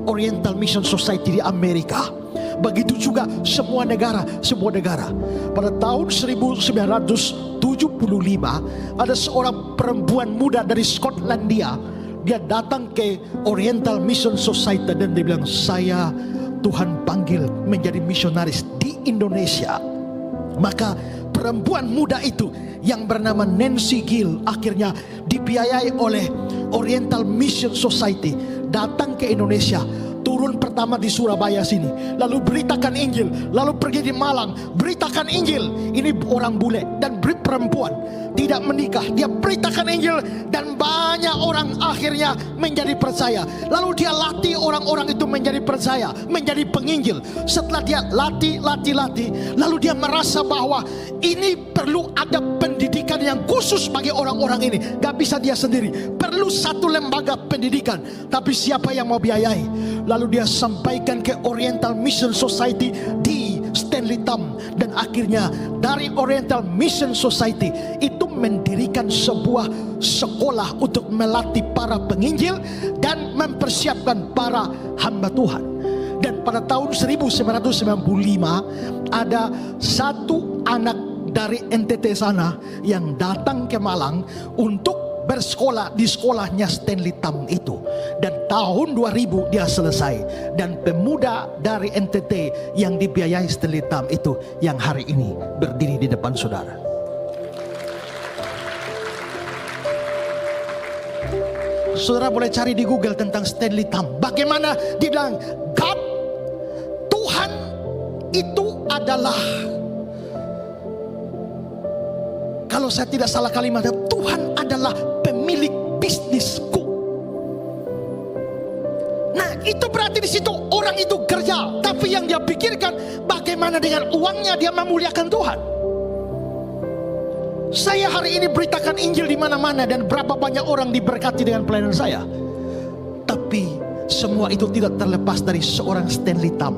Oriental Mission Society di Amerika. Begitu juga semua negara. Pada tahun 1975 ada seorang perempuan muda dari Skotlandia. Dia datang ke Oriental Mission Society dan dia bilang, saya Tuhan panggil menjadi misionaris di Indonesia. Maka perempuan muda itu yang bernama Nancy Gill akhirnya dibiayai oleh Oriental Mission Society datang ke Indonesia. Turun pertama di Surabaya sini, lalu beritakan Injil, lalu pergi di Malang, beritakan Injil. Ini orang bule dan perempuan tidak menikah, dia beritakan Injil, dan banyak orang akhirnya menjadi percaya. Lalu dia latih orang-orang itu menjadi percaya, menjadi penginjil. Setelah dia latih, lalu dia merasa bahwa ini perlu ada pendidikan yang khusus bagi orang-orang ini. Gak bisa dia sendiri, perlu satu lembaga pendidikan. Tapi siapa yang mau biayai? Lalu dia sampaikan ke Oriental Mission Society di Stanley Tam, dan akhirnya dari Oriental Mission Society itu mendirikan sebuah sekolah untuk melatih para penginjil dan mempersiapkan para hamba Tuhan. Dan pada tahun 1995 ada satu anak dari NTT sana yang datang ke Malang untuk bersekolah di sekolahnya Stanley Tam itu. Dan tahun 2000 dia selesai. Dan pemuda dari NTT yang dibiayai Stanley Tam itu yang hari ini berdiri di depan saudara. Saudara boleh cari di Google tentang Stanley Tam. Bagaimana dia bilang, God, Tuhan itu adalah, kalau saya tidak salah kalimatnya, Tuhan adalah pemilik bisnisku. Nah, itu berarti di situ orang itu kerja, tapi yang dia pikirkan bagaimana dengan uangnya dia memuliakan Tuhan. Saya hari ini beritakan Injil di mana-mana dan berapa banyak orang diberkati dengan pelayanan saya. Tapi semua itu tidak terlepas dari seorang Stanley Tam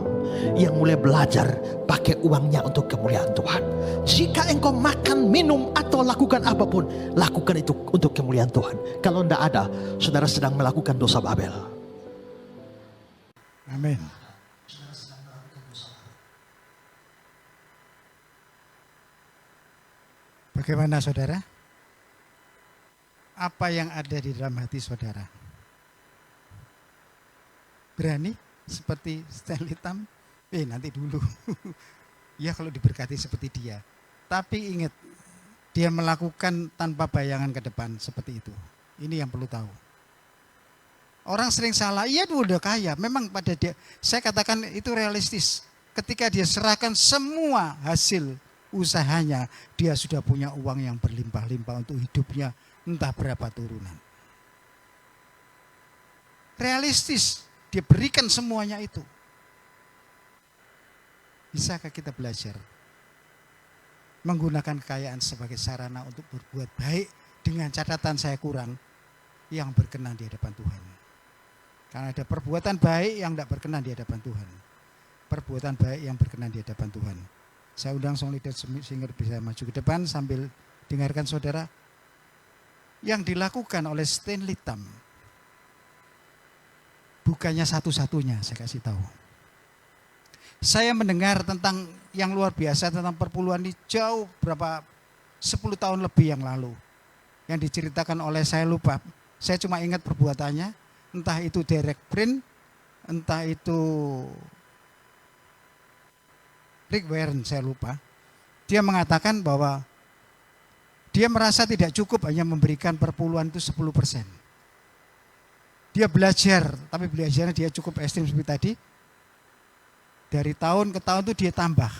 yang mulai belajar pakai uangnya untuk kemuliaan Tuhan. Jika engkau makan, minum atau lakukan apapun, lakukan itu untuk kemuliaan Tuhan. Kalau tidak ada, saudara sedang melakukan dosa Babel. Amin. Bagaimana saudara? Apa yang ada di dalam hati saudara? Berani seperti Stanley Tam? Nanti dulu. Ya kalau diberkati seperti dia. Tapi ingat, dia melakukan tanpa bayangan ke depan seperti itu. Ini yang perlu tahu. Orang sering salah, iya dia udah kaya. Memang pada dia, saya katakan itu realistis. Ketika dia serahkan semua hasil usahanya, dia sudah punya uang yang berlimpah-limpah untuk hidupnya, entah berapa turunan. Realistis, dia berikan semuanya itu. Bisakah kita belajar menggunakan kekayaan sebagai sarana untuk berbuat baik dengan catatan saya kurang yang berkenan di hadapan Tuhan? Karena ada perbuatan baik yang tidak berkenan di hadapan Tuhan. perbuatan baik yang berkenan di hadapan Tuhan. Saya undang song leader singer bisa maju ke depan sambil dengarkan saudara yang dilakukan oleh Stanley Tam. Bukannya satu-satunya, saya kasih tahu. Saya mendengar tentang yang luar biasa tentang perpuluhan ini jauh berapa 10 tahun lebih yang lalu. Yang diceritakan oleh saya lupa. Saya cuma ingat perbuatannya, entah itu Derek Prince, entah itu Rick Warren, saya lupa. Dia mengatakan bahwa dia merasa tidak cukup hanya memberikan perpuluhan itu 10%. Dia belajar, tapi belajarnya dia cukup ekstrim seperti tadi. Dari tahun ke tahun itu dia tambah.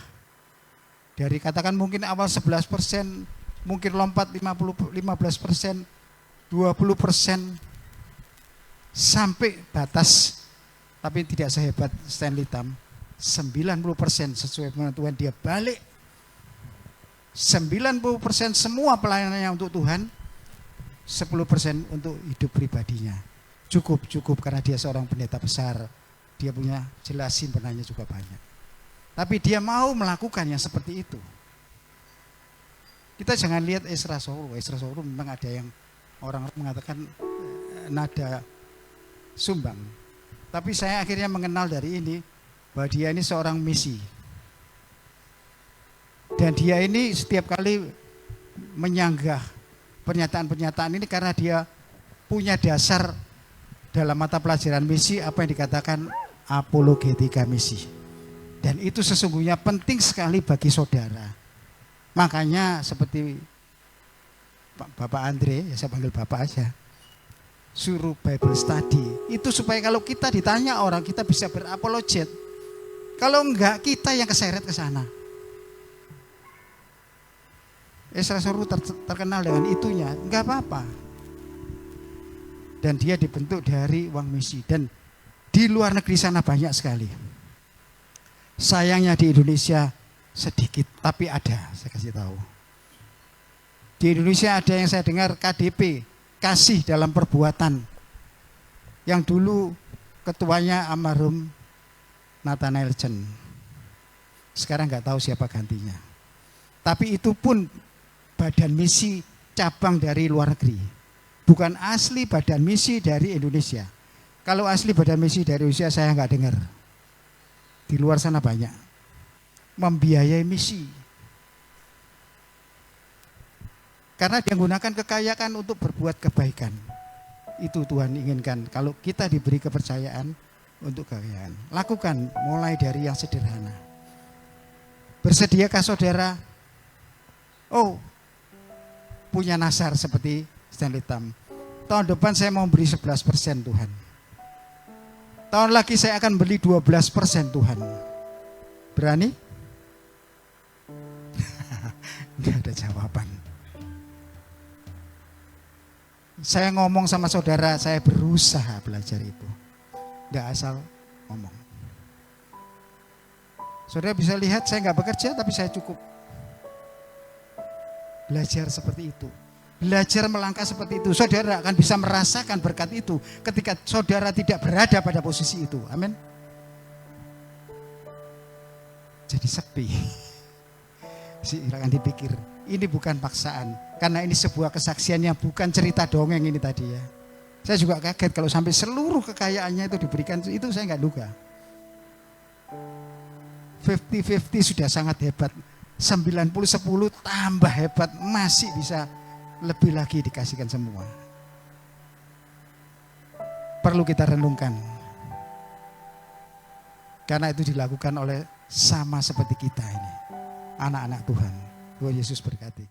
Dari katakan mungkin awal 11%, mungkin lompat 15%, 20%, sampai batas, tapi tidak sehebat Stanley Tam. 90% sesuai dengan Tuhan dia balik. 90% semua pelayanannya untuk Tuhan, 10% untuk hidup pribadinya. Cukup karena dia seorang pendeta besar. Dia punya jelas simpenannya juga banyak. Tapi dia mau melakukan yang seperti itu. Kita jangan lihat Ezra Solo. Ezra Solo memang ada yang orang mengatakan nada sumbang. Tapi saya akhirnya mengenal dari ini bahwa dia ini seorang misi. Dan dia ini setiap kali menyanggah pernyataan-pernyataan ini karena dia punya dasar dalam mata pelajaran misi apa yang dikatakan apologetika misi. Dan itu sesungguhnya penting sekali bagi saudara. Makanya seperti Bapak Andre, ya saya panggil Bapak aja, suruh Bible study. Itu supaya kalau kita ditanya orang, kita bisa berapologet. Kalau enggak, kita yang keseret ke sana. Ezra Soru terkenal dengan itunya, enggak apa-apa. Dan dia dibentuk dari uang misi. Dan di luar negeri sana banyak sekali. Sayangnya di Indonesia sedikit, tapi ada, saya kasih tahu. Di Indonesia ada yang saya dengar KDP, kasih dalam perbuatan. Yang dulu ketuanya almarhum Nathanael Chen. Sekarang nggak tahu siapa gantinya. Tapi itu pun badan misi cabang dari luar negeri. Bukan asli badan misi dari Indonesia. Kalau asli badan misi dari Indonesia saya nggak dengar. Di luar sana banyak. Membiayai misi. Karena dia menggunakan kekayaan untuk berbuat kebaikan. Itu Tuhan inginkan. Kalau kita diberi kepercayaan untuk kekayaan. Lakukan mulai dari yang sederhana. Bersediakah saudara? Oh, punya nasar seperti Stanley Tam. Tahun depan saya mau beri 11% Tuhan. Tahun lagi saya akan beli 12% Tuhan. Berani? Nggak ada jawaban. Saya ngomong sama saudara, saya berusaha belajar itu. Nggak asal ngomong. Saudara bisa lihat saya nggak bekerja tapi saya cukup. Belajar seperti itu. Belajar melangkah seperti itu. Saudara akan bisa merasakan berkat itu ketika saudara tidak berada pada posisi itu. Amin. Jadi sepi. Silakan dipikir. Ini bukan paksaan. Karena ini sebuah kesaksian yang bukan cerita dongeng ini tadi ya. Saya juga kaget kalau sampai seluruh kekayaannya itu diberikan. Itu saya nggak duga. 50-50 sudah sangat hebat. 90-10 tambah hebat. Masih bisa lebih lagi dikasihkan semua. Perlu kita renungkan. Karena itu dilakukan oleh sama seperti kita ini. Anak-anak Tuhan. Tuhan Yesus berkati.